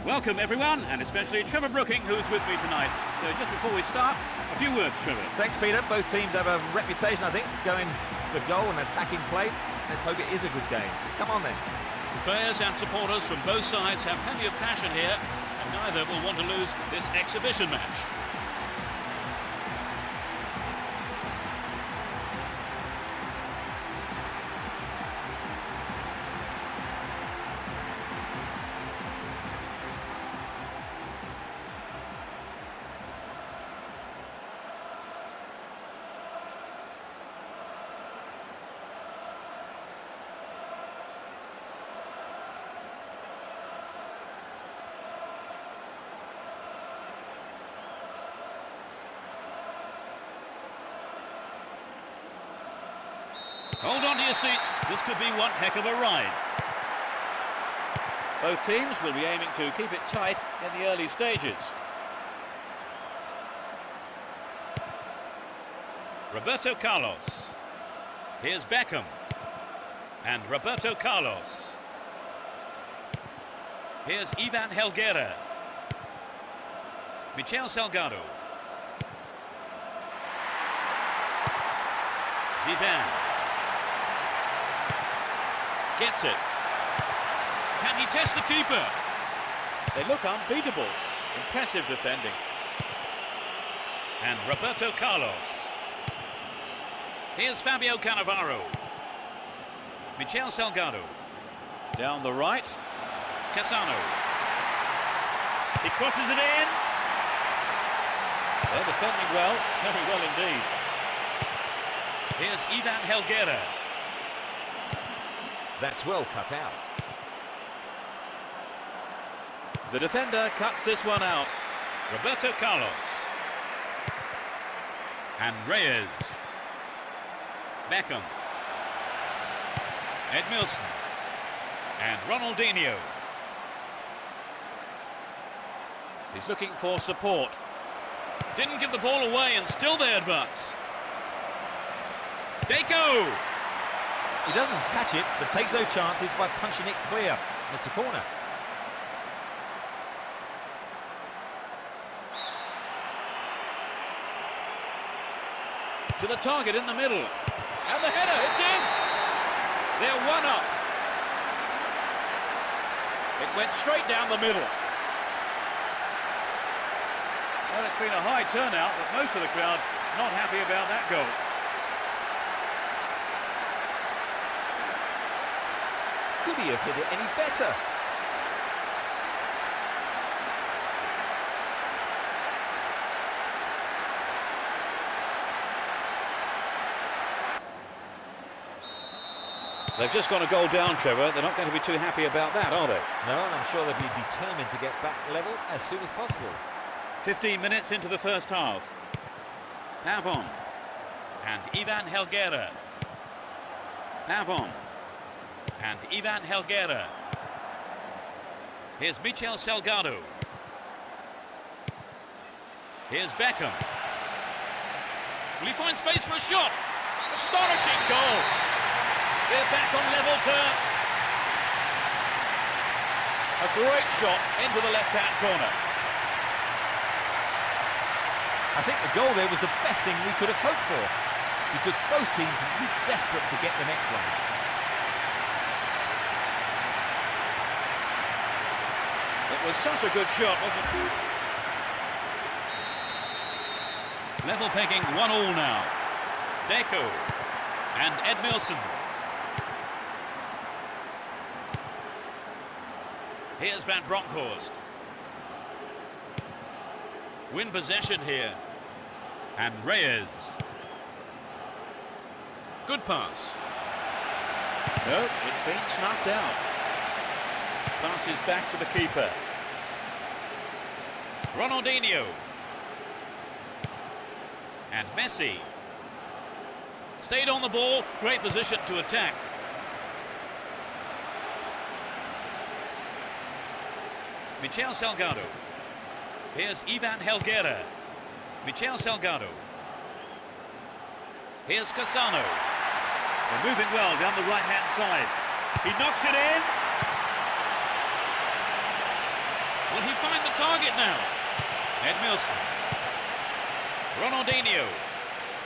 Welcome everyone, and especially Trevor Brooking, who's with me tonight. So just before we start, a few words, Trevor. Thanks, Peter. Both teams have a reputation, I think, going for goal and attacking play. Let's hope it is a good game. Come on then. Players and supporters from both sides have plenty of passion here, and neither will want to lose this exhibition match. Hold on to your seats, this could be one heck of a ride. Both teams will be aiming to keep it tight in the early stages. Roberto Carlos. Here's Beckham. And Roberto Carlos. Here's Ivan Helguera. Michel Salgado. Zidane. Gets it. Can he test the keeper? They look unbeatable. Impressive defending. And Roberto Carlos. Here's Fabio Cannavaro. Michel Salgado. Down the right. Cassano. He crosses it in. They're defending well. Very well indeed. Here's Ivan Helguera. That's well cut out. The defender cuts this one out. Roberto Carlos. And Reyes. Beckham. Edmilson. And Ronaldinho. He's looking for support. Didn't give the ball away and still they advance. Deco! He doesn't catch it, but takes no chances by punching it clear. It's a corner. To the target in the middle. And the header, it's in! They're one up. It went straight down the middle. Well, it's been a high turnout, but most of the crowd not happy about that goal. Could he have hit it any better? They've just gone a goal down, Trevor. They're not going to be too happy about that, are they? No, and I'm sure they'll be determined to get back level as soon as possible. 15 minutes into the first half. Pavon. And Ivan Helguera. Pavon. And Ivan Helguera. Here's Michel Salgado. Here's Beckham. Will he find space for a shot? Astonishing goal. They're back on level terms. A great shot into the left-hand corner. I think the goal there was the best thing we could have hoped for, because both teams will be desperate to get the next one. It was such a good shot, wasn't it? Level pegging 1-1 now. Deco and Edmilson. Here's Van Bronckhorst. Win possession here. And Reyes. Good pass. No, it's been snuffed out. Passes back to the keeper. Ronaldinho. And Messi. Stayed on the ball, great position to attack. Michel Salgado. Here's Ivan Helguera. Michel Salgado. Here's Cassano. They're moving well down the right-hand side. He knocks it in. he find the target now? Edmilson. Ronaldinho.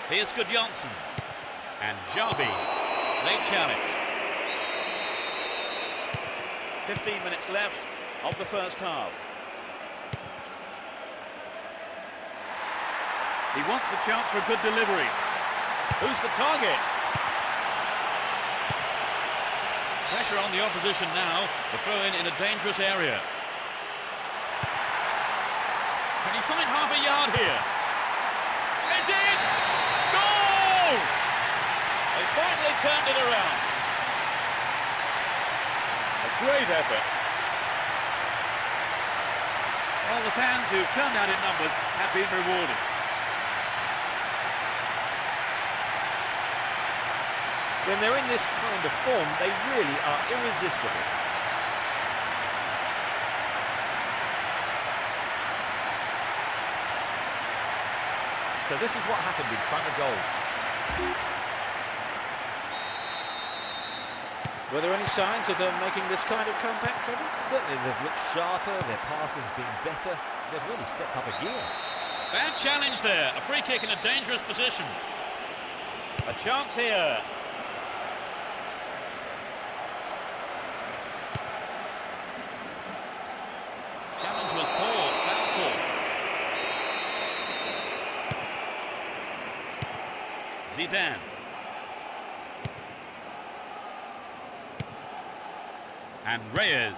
Here's Gudjonsson. And Xabi. Late challenge. 15 minutes left of the first half. He wants a chance for a good delivery. Who's the target? Pressure on the opposition now. The throw-in in a dangerous area. Can he find half a yard here? It's in! Goal! They finally turned it around. A great effort. Well, the fans who turned out in numbers have been rewarded. When they're in this kind of form, they really are irresistible. So this is what happened in front of goal. Were there any signs of them making this kind of comeback, Trevor? Certainly they've looked sharper, their passing's been better. They've really stepped up a gear. Bad challenge there. A free kick in a dangerous position. A chance here. Challenge was poor. Foul call. Zidane. And Reyes.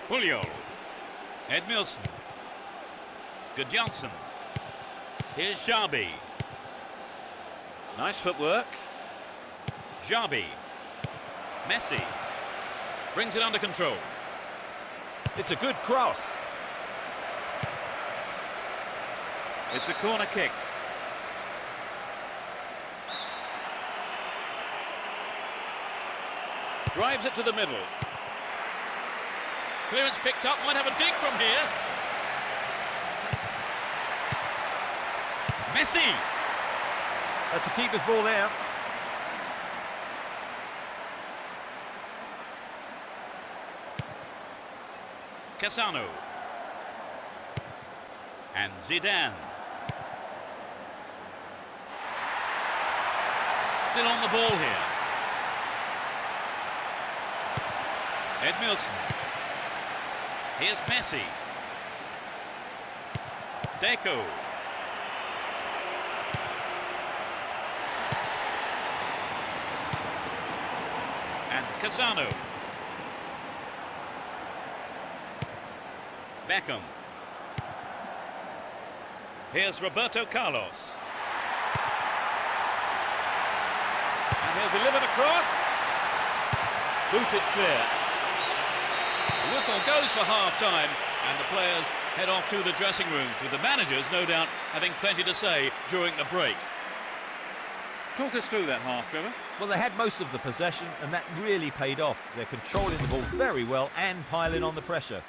Julio. Edmilson. Gudjonsson. Here's Xabi. Nice footwork. Xabi. Messi. Brings it under control. It's a good cross. It's a corner kick. Drives it to the middle. Clearance picked up, might have a dig from here. Messi. That's a keeper's ball there. Cassano. And Zidane. Still on the ball here. Edmilson. Here's Messi. Deco. And Cassano. Beckham. Here's Roberto Carlos. And he'll deliver the cross. Booted clear. The whistle goes for half-time, and the players head off to the dressing rooms, with the managers, no doubt, having plenty to say during the break. Talk us through that half, Trevor. Well, they had most of the possession, and that really paid off. They're controlling the ball very well and piling on the pressure.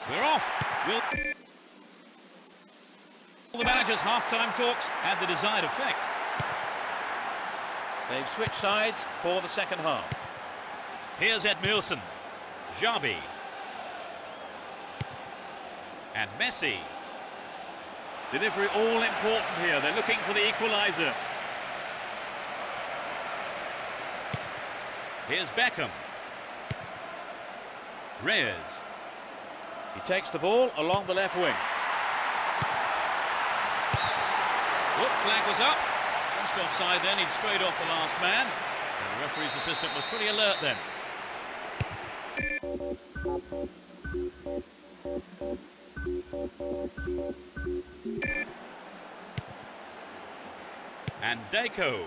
We're off. The manager's half-time talks had the desired effect. They've switched sides for the second half. Here's Edmilson. Xabi. And Messi. Delivery all important here. They're looking for the equaliser. Here's Beckham. Reyes. He takes the ball along the left wing. Whoop, flag was up. Just offside then, he'd strayed off the last man. And the referee's assistant was pretty alert then. And Deco.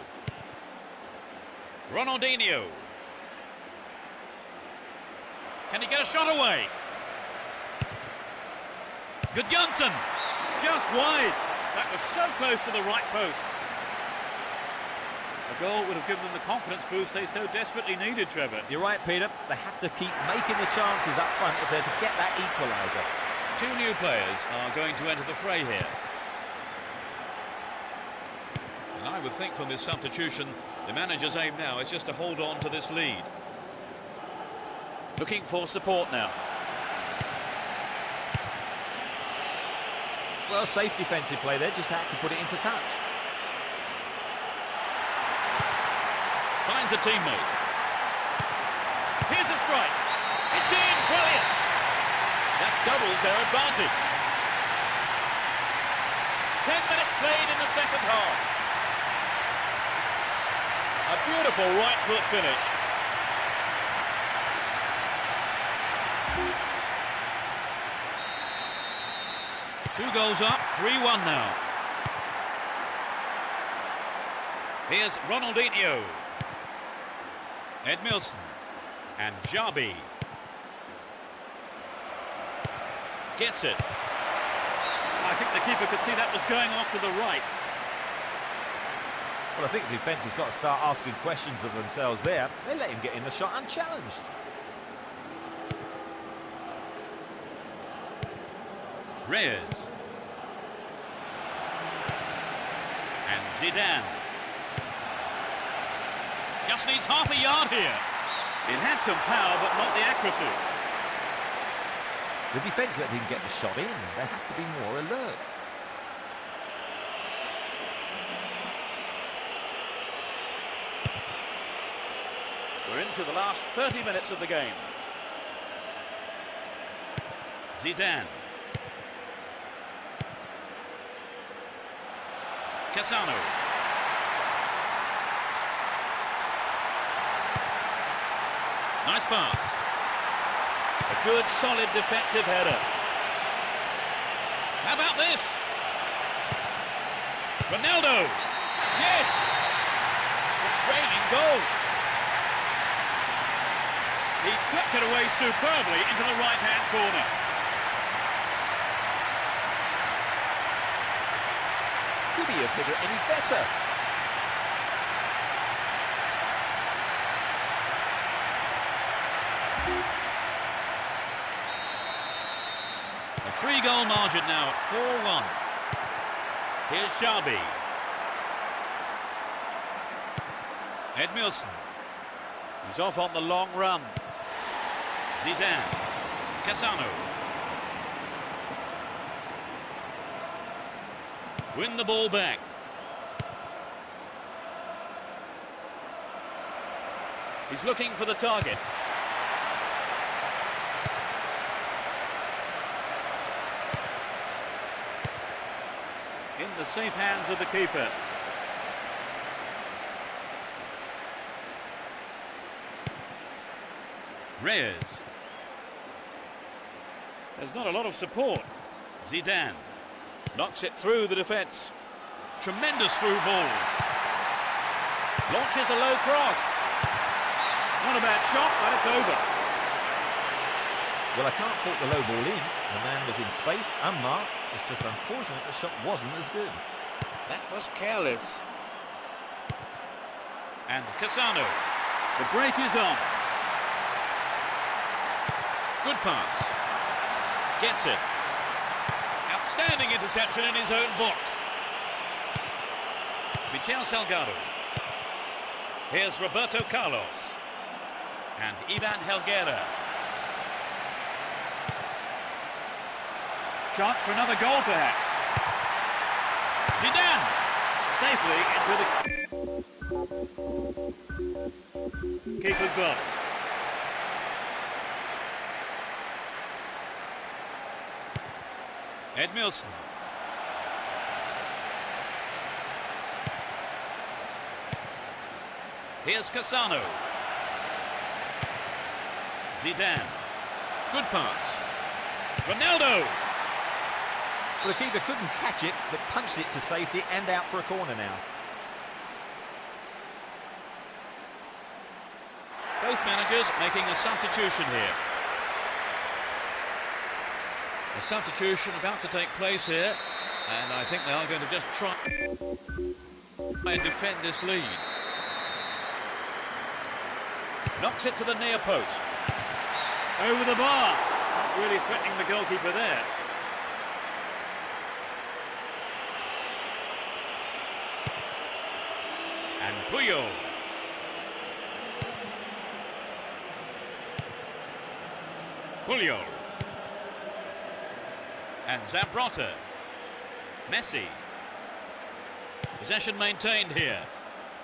Ronaldinho. Can he get a shot away? Gudjonsson. Just wide. That was so close to the right post. A goal would have given them the confidence boost they so desperately needed, Trevor. You're right, Peter. They have to keep making the chances up front if they're to get that equaliser. Two new players are going to enter the fray here. And I would think from this substitution, the manager's aim now is just to hold on to this lead. Looking for support now. Well, safe defensive play there, just had to put it into touch. Finds a teammate. Here's a strike. It's in. Brilliant. That doubles their advantage. 10 minutes played in the second half. A beautiful right foot finish. Two goals up, 3-1 now. Here's Ronaldinho. Edmilson and Jabi. Gets it. I think the keeper could see that was going off to the right. Well, I think the defence has got to start asking questions of themselves there. They let him get in the shot unchallenged. Reyes. And Zidane. Just needs half a yard here. It had some power, but not the accuracy. The defence let him get the shot in. They have to be more alert. We're into the last 30 minutes of the game. Zidane. Cassano. Nice pass. A good, solid defensive header. How about this? Ronaldo. Yes! It's raining goals. He tucked it away superbly into the right-hand corner. Could he have hit it any better? A 3-goal margin now at 4-1. Here's Xabi. Edmilson. He's off on the long run. Zidane. Cassano. Win the ball back. He's looking for the target. In the safe hands of the keeper. Reyes. There's not a lot of support. Zidane. Knocks it through the defence. Tremendous through ball. Launches a low cross. Not a bad shot, but it's over. Well, I can't fault the low ball in. The man was in space, unmarked. It's just unfortunate the shot wasn't as good. That was careless. And Cassano. The break is on. Good pass. Gets it. Outstanding interception in his own box. Michel Salgado. Here's Roberto Carlos. And Ivan Helguera. Chance for another goal, perhaps. Zidane. Safely into the keeper's gloves. Edmilson. Here's Cassano. Zidane. Good pass. Ronaldo. Well, the keeper couldn't catch it, but punched it to safety and out for a corner now. Both managers making a substitution here. A substitution about to take place here, and I think they are going to just try and defend this lead. Knocks it to the near post. Over the bar. Not really threatening the goalkeeper there. And Puyol. Puyol. And Zambrota. Messi. Possession maintained here.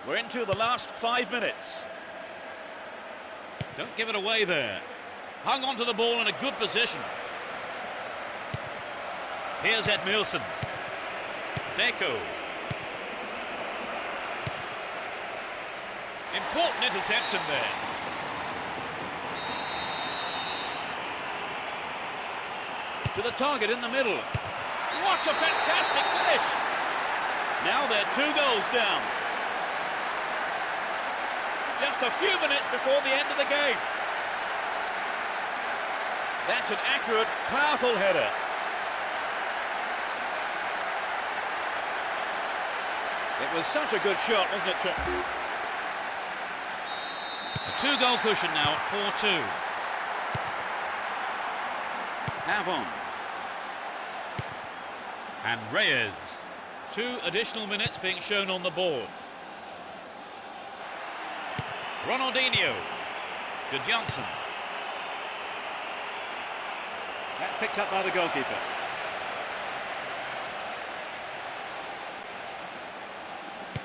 We're into the last 5 minutes. Don't give it away there. Hung onto the ball in a good position. Here's Edmilson. Deco. Important interception there. To the target in the middle. What a fantastic finish! Now they're 2 goals down. Just a few minutes before the end of the game. That's an accurate, powerful header. It was such a good shot, wasn't it? A 2-goal cushion now at 4-2. Avon. And Reyes. 2 additional minutes being shown on the board. Ronaldinho. To Johnson. That's picked up by the goalkeeper.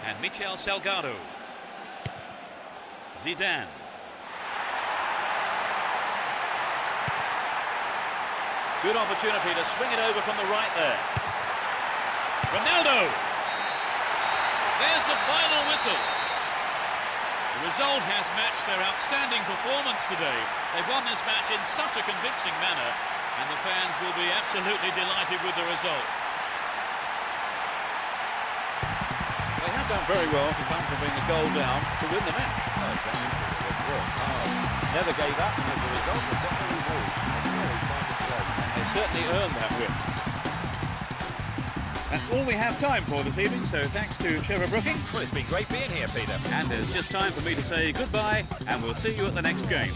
And Michel Salgado. Zidane. Good opportunity to swing it over from the right there. Ronaldo. There's the final whistle. The result has matched their outstanding performance today. They've won this match in such a convincing manner, and the fans will be absolutely delighted with the result. They have done very well to come from being a goal down to win the match. Oh, exactly. They've worked hard. Never gave up, and as a result, they've got the reward. A very fine display. And they certainly earned that win. That's all we have time for this evening, so thanks to Trevor Brooking. Well, it's been great being here, Peter. And it's just time for me to say goodbye, and we'll see you at the next game.